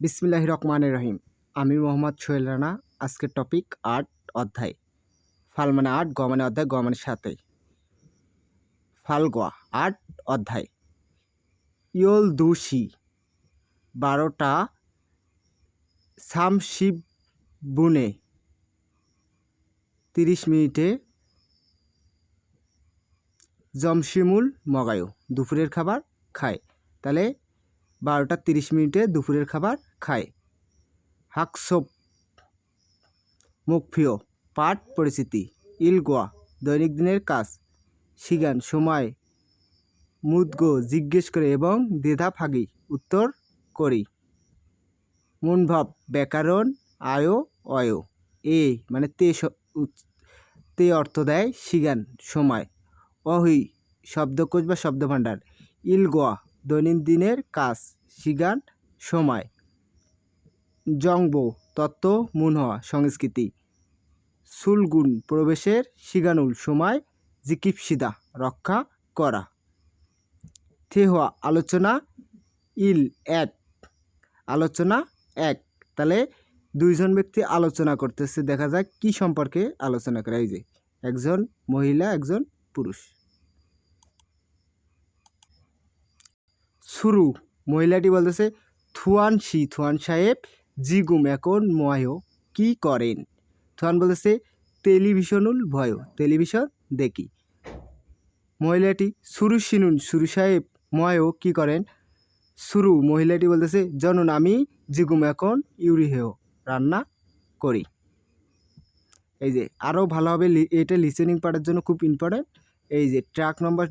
বিসমিল্লাহির রহমানির রহিম। আমি মোহাম্মদ সোহেল রানা। আজকের টপিক ৮ অধ্যায়। ফাল মানে ৮, গ মানে অধ্যায়, গ মানে সাথে। ফাল গ ৮ অধ্যায়। ইয়ল দুশি ১২টা সামশিব বুনে ৩০ মিনিটে জমশিমুল মগায়ু দুপুরের খাবার খায়। তাহলে ১২টা ৩০ মিনিটে দুপুরের খাবার খায়। হাকসোপ মুখফিও পাঠ পরিচিতি। ইলগোয়া দৈনিক দিনের কাজ। সিগান সময়। মুদগো জিজ্ঞেস করে এবং দ্বিধা ফাগি উত্তর করি। মনভাব ব্যাকরণ আয়ো অয়। এ মানে তে অর্থ দেয় সিগান সময়। অহি শব্দকোষ বা শব্দভাণ্ডার। ইলগোয়া দৈনন্দিনের কাজ। সিগান সময়। জংবো তত্ত্ব মুনহোয়া সংস্কৃতি। সুলগুন প্রবেশের। সিগানুল সময়। জিকিপসিদা রক্ষা করা। থেহোয়া আলোচনা। ইল এক আলোচনা এক। তাহলে দুইজন ব্যক্তি আলোচনা করতেছে, দেখা যায় কি সম্পর্কে আলোচনা করে। এই যে একজন মহিলা একজন পুরুষ। শুরু মহিলাটি বলতেছে থুয়ান সাহেব জিগুম এখন ময়ো কি করেন। থুয়ান বলতেছে টেলিভিশনুল ভয় টেলিভিশন দেখি। মহিলাটি সুরু সাহেব ময়ো কি করেন। শুরু মহিলাটি বলতেছে জনন আমি জিগুম এখন ইউরিহেও রান্না করি। এই যে আরও ভালোভাবে এটা লিসেনিং পার্টের জন্য খুব ইম্পর্ট্যান্ট। এই যে ট্র্যাক নম্বর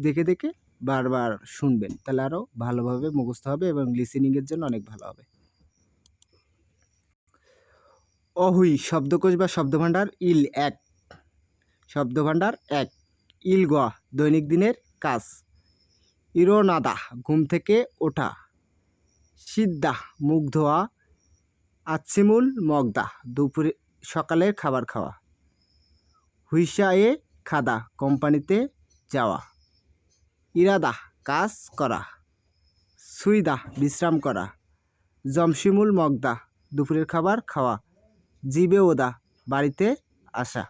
দেখে দেখে বারবার শুনবেন, তাহলে আরও ভালোভাবে মুখস্থ হবে এবং লিসেনিংয়ের জন্য অনেক ভালো হবে। অহুই শব্দকোষ বা শব্দভাণ্ডার। ইল এক শব্দভাণ্ডার এক। ইলগোয়া দৈনিক দিনের কাজ। ইরোনাদা ঘুম থেকে ওঠা। সিদ্দাহ মুখ ধোয়া। আচ্ছিমুল মগদা দুপুরে সকালের খাবার খাওয়া। হুইসা এ খাদা কোম্পানিতে যাওয়া। ইরাদা কাজ করা। সুইদা বিশ্রাম করা। জমশিমুল মগদা দুপুরের খাবার খাওয়া। জিবে ওদা বাড়িতে আসা।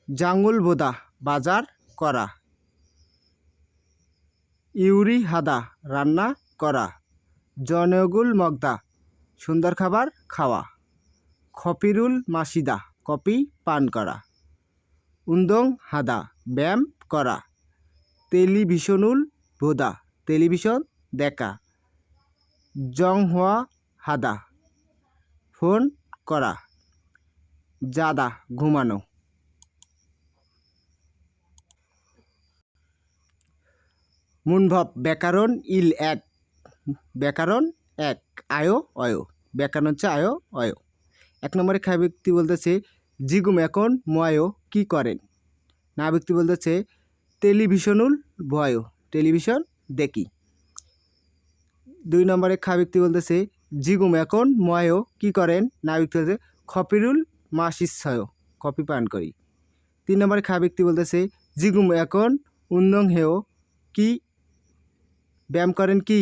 জাঙ্গুল বোদা বাজার করা। ইউরি হাদা রান্না করা। জনগুল মগদা সুন্দর খাবার খাওয়া। খপিরুল মাসিদা কপি পান করা। উন্দং হাদা ব্যায়াম করা। টেলিভিশনুল বোদা টেলিভিশন দেখা। জংহোয়া হাদা ফোন করা। জাদা ঘুমানো। মুনভাব ব্যাকরণ। ইল এক ব্যাকরণ এক। আয়ো অয় ব্যাকরণ হচ্ছে আয়ো অয়। এক নম্বরে খায় ব্যক্তি বলতেছে জিগুম এখন ময়ো কি করেন। না ব্যক্তি বলতেছে টেলিভিশনুল ভয় টেলিভিশন দেখি। দুই নম্বরে খা ব্যক্তি বলতেছে জিগুম এখন ময়ো কি করেন। না ব্যক্তি বলতেছে খপিরুল মাসিচ্ছয় কপি পান করি। তিন নম্বরে খা ব্যক্তি বলতেছে জিগুম এখন উন্দং হেও কি ব্যায়াম করেন কি।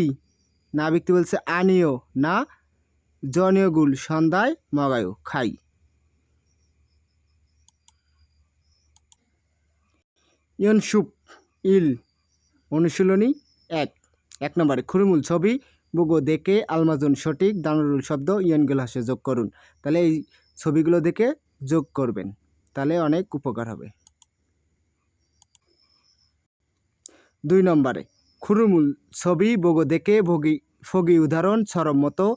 না ব্যক্তি বলছে আনিও না জনীয়গুল সন্ধ্যায় মগায়ু খাই। ইয়নসুপ ইল অনুশীলনী এক। এক নম্বরে খুরুমুল ছবি বুগো দেখে আলমাজুন সঠিক দানুরুল শব্দ ইয়নগুল হাসে যোগ করুন। তাহলে এই ছবিগুলো দেখে যোগ করবেন, তাহলে অনেক উপকার হবে। দুই নম্বরে খুরুমুল ছবি বগো দেখে ফগি উদাহরণ সরম মতো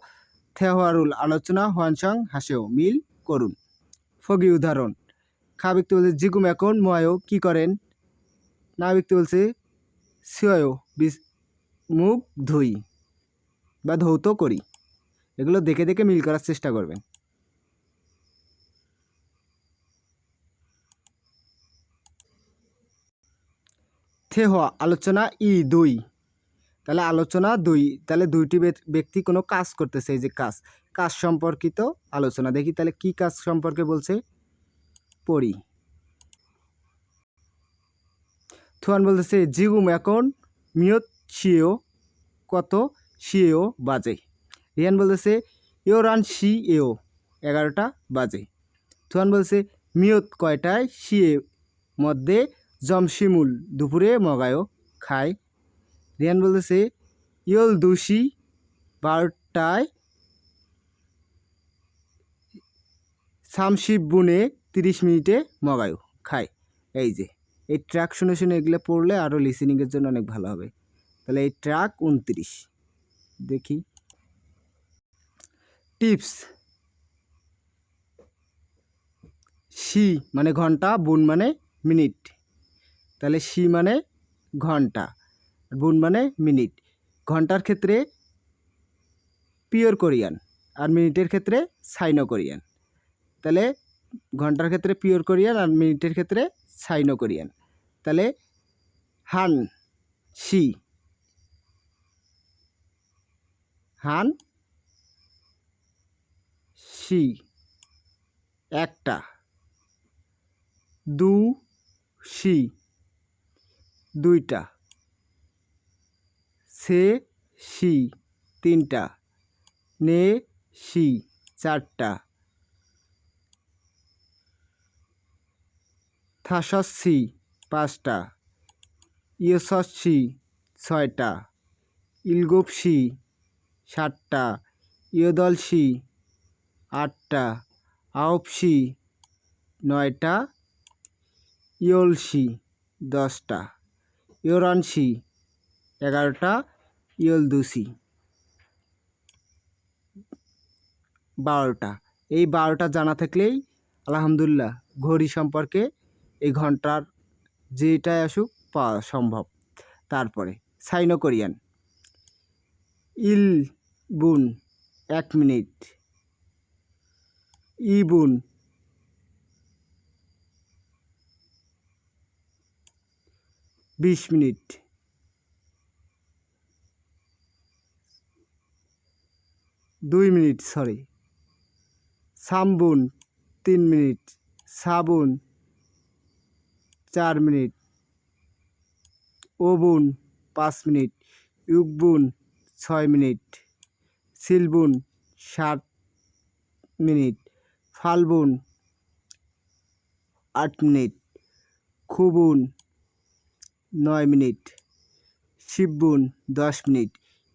থেহওয়ারুল আলোচনা হোয়ানসং হাসেও মিল করুন। ফগি উদাহরণ। খা ব্যক্তি বলছে জিগুম এখন ময়ও কি করেন। না ব্যক্তি বলছে সিয়য় মুখ ধুই বা ধৌত করি। এগুলো দেখে দেখে মিল করার চেষ্টা করবেন। থেহওয়া আলোচনা ই দুই। তাহলে আলোচনা দুই, তাহলে দুইটি ব্যক্তি কোনো কাজ করতেছে। এই যে কাজ সম্পর্কিত আলোচনা। দেখি তাহলে কি কাজ সম্পর্কে বলছে, পড়ি। থুয়ান বলতেছে জিগুম এখন মিয়ত চিও কত সিএও বাজে। রিয়ান বলতেছে ইও রান সি এও 11টা বাজে। তুহান বলছে মিয়ত কয়টায় সিএ মধ্যে জমশিমুল দুপুরে মগায়ও খায়। রিয়ান বলতেছে ইয়ল দুশি 12টায় শামশিব বুনে 30 মিনিটে মগায়ও খায়। এই যে এই ট্র্যাক শুনে শুনে এগুলো পড়লে আরও লিসেনিংয়ের জন্য অনেক ভালো হবে। তাহলে এই ট্র্যাক 29 দেখি। টিপস, সি মানে ঘন্টা, বুন মানে মিনিট। তাহলে সি মানে ঘন্টা, বুন মানে মিনিট। ঘন্টার ক্ষেত্রে পিওর কোরিয়ান আর মিনিটের ক্ষেত্রে সাইনো কোরিয়ান। তাহলে ঘন্টার ক্ষেত্রে পিওর কোরিয়ান আর মিনিটের ক্ষেত্রে সাইনো কোরিয়ান। তাহলে হান সি, হান সি 1টা, দু সি 2টা, সে সি 3টা, নে সি 4টা, থাসসি 5টা, ইয়সসি 6টা, ইলগুপসি 7টা, ইয়দলসি 8টা, আউপসি 9টা, ইয়লসি 10টা, ইয়োরানসি 11টা, ইয়লদুসি 12টা। এই 12টা জানা থাকলেই আলহামদুলিল্লাহ ঘড়ি সম্পর্কে এই ঘন্টার যেটাই আসুক পাওয়া সম্ভব। তারপরে সাইনো কোরিয়ান, ইল বুন 1 মিনিট, ই বুন 20 মিনিট, দুই মিনিট সরি, সামবুন 3 মিনিট, সাবুন 4 মিনিট, ওবুন 5 মিনিট, ইউকবুন 6 মিনিট, সিলবুন 7 মিনিট, ফালবুন 8 মিনিট, খুবুন 9 মিনিট, শিববুন 10 মিনিট,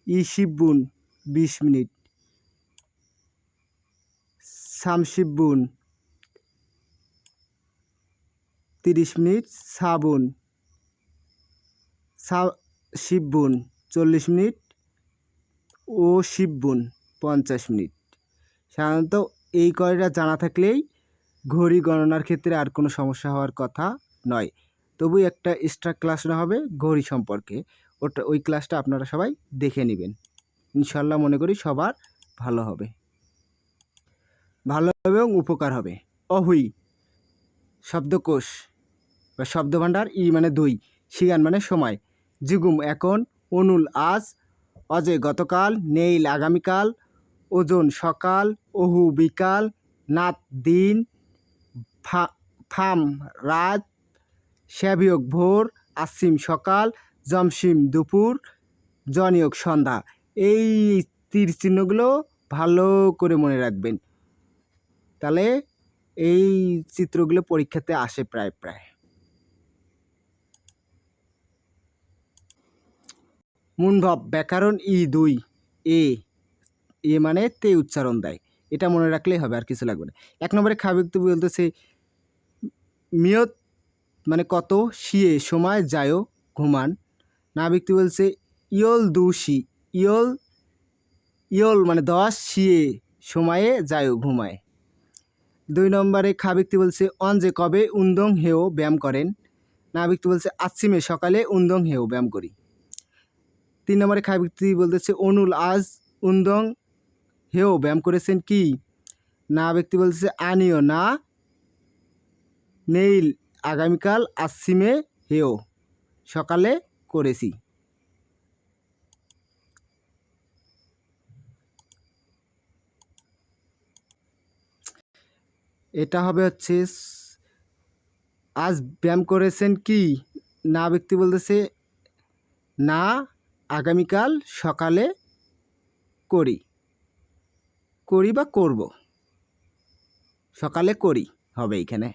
ইশিববুন 20 মিনিট, সামশিববুন 30 মিনিট, সাবুন শিববুন 40 মিনিট, ও শিববুন 50 মিনিট। সাধারণত এই কয়টা জানা থাকলেই ঘড়ি গণনার ক্ষেত্রে আর কোনো সমস্যা হওয়ার কথা নয়। তবু একটা এক্সট্রা ক্লাস না হবে ঘড়ি সম্পর্কে, ওই ক্লাসটা আপনারা সবাই দেখে নেবেন। ইনশাল্লাহ মনে করি সবার ভালো হবে এবং উপকার হবে। অহুই শব্দকোষ বা শব্দভাণ্ডার, ই মানে 2, সিগান মানে সময়, জিগুম এখন, অনুল আজ, অজে গতকাল, নেইল আগামীকাল, ওজন সকাল, ওহু বিকাল, নাত দিন, ফাম রাত, শ্যাবিয়ক ভোর, আসিম সকাল, জমসিম দুপুর, জনিয়ক সন্ধ্যা। এই তীর চিহ্নগুলো ভালো করে মনে রাখবেন, তাহলে এই চিত্রগুলো পরীক্ষাতে আসে প্রায়। মুনভাব ব্যাকরণ ই2 এ, এ মানে তে উচ্চারণ দেয়, এটা মনে রাখলেই হবে, আর কিছু লাগবে না। 1 নম্বরে খাবিক্তি বলতেছে মিয়ত মানে কত, শিয়ে সময়, যায়ও ঘুমান। না ব্যক্তি বলছে ইয়ল দুশি, ইয়ল মানে 10, শিয়ে সময়ে, যায়ও ঘুমায়। 2 নম্বরে খাবিক্তি বলছে অঞ্জে কবে উন্দং হেও ব্যায়াম করেন। না ব্যক্তি বলছে আচ্ছিমে সকালে উন্দং হেও ব্যায়াম করি। 3 নম্বরে খাবিক্তি বলতেছে অনুল আজ উন্দং হেও ব্যায়াম করেছেন কি। না ব্যক্তি বলছে আনিও না, নেইল আগামীকাল, আচ্ছিমে হেও সকালে করেছি। এটা হবে হচ্ছে আজ ব্যায়াম করেছেন কি। না ব্যক্তি বলতেছে না, আগামীকাল সকালে করি, করি বা করব, সকালে করি হবে এখানে।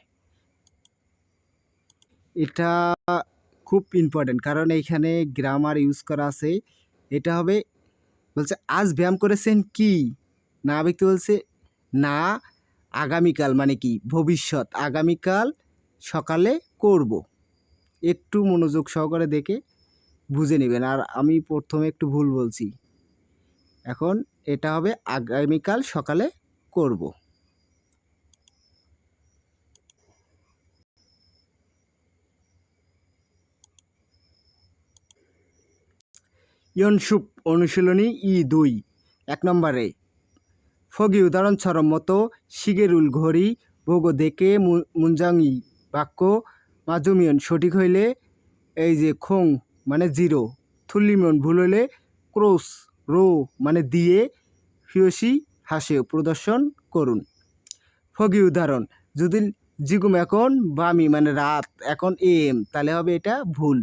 এটা খুব ইম্পর্টেন্ট, কারণ এইখানে গ্রামার ইউজ করা আছে। এটা হবে, বলছে আজ ব্যায়াম করেছেন কি, না ব্যক্তি বলছে না, আগামীকাল মানে কি ভবিষ্যৎ, আগামীকাল সকালে করব। একটু মনোযোগ সহকারে দেখে বুঝে নেবেন। আর আমি প্রথমে একটু ভুল বলছি, এখন এটা হবে আগামীকাল সকালে করব। ইয়নসুপ অনুশীলনী ই2 1 নম্বরে ফগি উদাহরণ ছরম মতো শিগেরুল ঘড়ি ভোগ দেখে মুঞ্জাঙ্গি বাক্য মাজুমিয়ন সঠিক হইলে এই যে খোং মানে 0, থুল্লিমন ভুল হইলে ক্রোস রো মানে দিয়ে ফিয়সি হাসেও প্রদর্শন করুন। ফগি উদাহরণ, যদি জিগুম এখন বামি মানে রাত, এখন এম, তাহলে হবে এটা ভুল।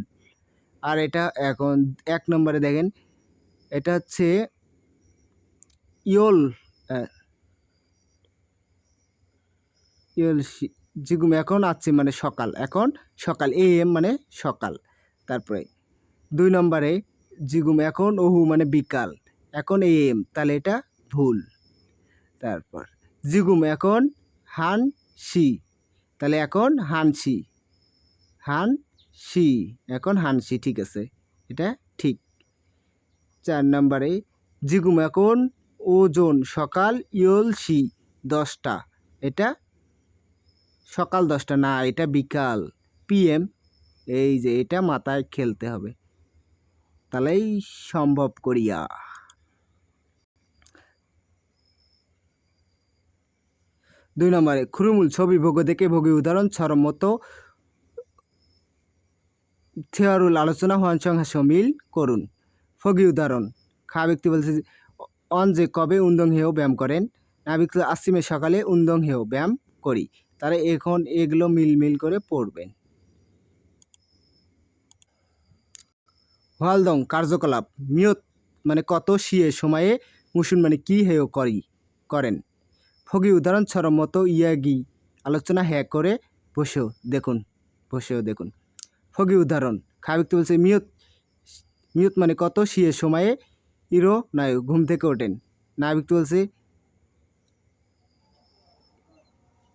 আর এটা এখন 1 নম্বরে দেখেন, এটা হচ্ছে ইয়ল ইয়ল জিগুম এখন আছে মানে সকাল, এখন সকাল, এম মানে সকাল। তারপরে 2 নম্বরে জিগুম এখন ওহু মানে বিকাল, এখন এম, তাহলে এটা ভুল। তারপর জিগুম এখন হান সি, তাহলে এখন হানসি, হানসি, এখন হানসি, ঠিক আছে, এটা ঠিক। 4 নম্বরে জিগুম এখন ওজন সকাল ইয়লসি 10টা, এটা সকাল 10টা না, এটা বিকাল পিএম। এই যে এটা মাথায় খেলতে হবে, তাহলেই সম্ভব করিয়া। 2 নম্বরে খুরুমুল ছবি ভোগ দেখে ভোগী উদাহরণ ছরম মতো থিয়ারুল আলোচনা হওয়ান সঙ্গে সমিল করুন। ফগি উদাহরণ, খা ব্যক্তি বলছে অন যে কবে উন্দং হেও ব্যায়াম করেন, না ব্যক্তি আসিমে সকালে উন্দং হেও ব্যায়াম করি। তারা এখন এগুলো মিল করে পড়বেন। হোয়ালদং কার্যকলাপ মিয়ত মানে কত, শিয়ে সময়ে, মুসুন মানে কি হেও করেন। ফগি উদাহরণ ছরম মতো ইয়াগি আলোচনা হ্যাঁ করে বসেও দেখুন। ফগি উদাহরণ, খা ব্যক্তি বলছে মিয়ত মানে কত, শিয়ে সময়ে, ইরো নায়ু ঘুম থেকে ওঠেন, না ব্যক্তি বলছে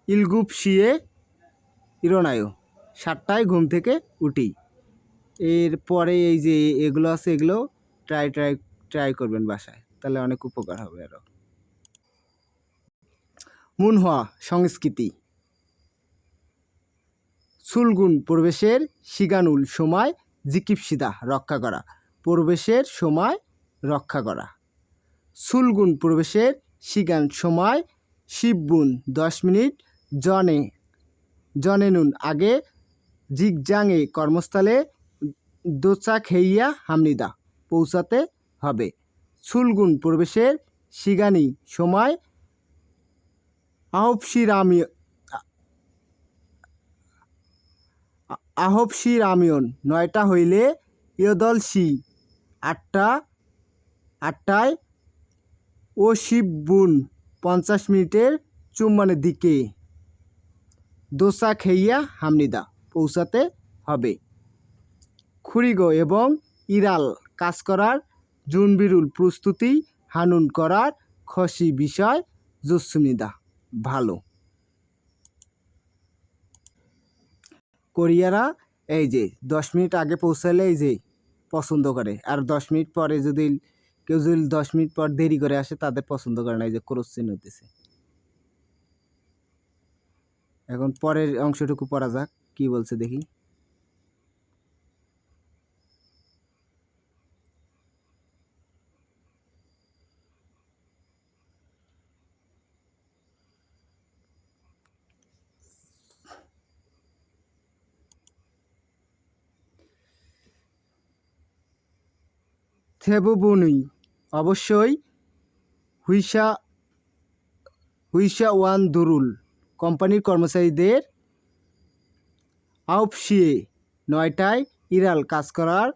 ইলগুপ শিয়ে ইরো নায়ু 7টায় ঘুম থেকে উঠি। এরপরে এই যে এগুলো আছে, এগুলো ট্রাই করবেন বাসায়, তাহলে অনেক উপকার হবে আরও। মুনহোয়া সংস্কৃতি, সুলগুন প্রবেশের শিগানুল সময়, জিকিপসিদা রক্ষা করা, প্রবেশের সময় রক্ষা করা। সুলগুন প্রবেশের শিগান সময়, শিববুন 10 মিনিট, জনেনুন আগে, জিগজাংয়ে কর্মস্থলে, দোচা খেইয়া হামনিদা পৌঁছাতে হবে। সুলগুন প্রবেশের শিগানি সময়, আহবসি রামিয়ন 9টা হইলে, ইয়দলসি 8টায়, ও শিববুন 50 মিনিটের চুম্বনের দিকে, দোসা খেইয়া হামনিদা পৌঁছাতে হবে। খুরিগো এবং ইরাল কাজ করার, জুনবিরুল প্রস্তুতি, হানুন করার, খসি বিষয়, জসুমিদা ভালো। কোরিয়ারা এই যে 10 মিনিট আগে পৌঁছালে এই যে পছন্দ করে, আর 10 মিনিট পরে যদি কেউ 10 মিনিট পর দেরি করে আসে তাদের পছন্দ করে না, এই যে ক্রস চিহ্ন হতেছে। এখন পরের অংশটুকু পড়া যাক, কি বলছে দেখি। থেবুবুনুই অবশ্যই হুইসা ওয়ান দুরুল কোম্পানির কর্মচারীদের, আউপসিয়ে 9টায়, ইরাল কাজ করার,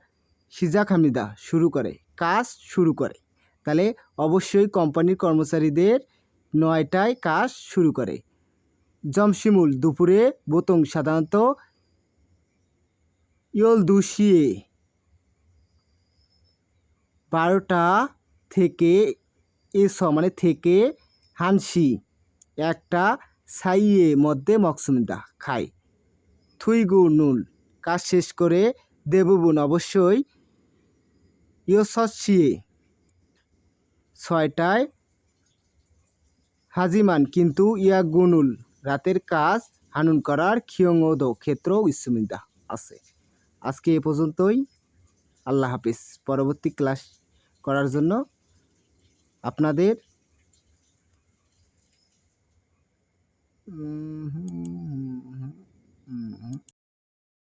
সিজাক হামিদা শুরু করে, কাজ শুরু করে। তাহলে অবশ্যই কোম্পানির কর্মচারীদের 9টায় কাজ শুরু করে। জমশিমুল দুপুরে, বোতং সাধারণত ইয়লদুশিয়ে 12টা থেকে, মানে থেকে, হানসি 1টা, সাইয়ে মধ্যে মকসুমিদা খায়। থুইগু নুল কাজ শেষ করে, দেবুবুন অবশ্যই, ইয়সসিয়ে 6টায়, হাজিমান কিন্তু, ইয়াগুনুল রাতের কাজ, হানুন করার, খিয়ংওদো ক্ষেত্র ইসুমিদা আছে। আজকে এ পর্যন্তই। আল্লাহ হাফিজ। পরবর্তী ক্লাস করার জন্য আপনাদের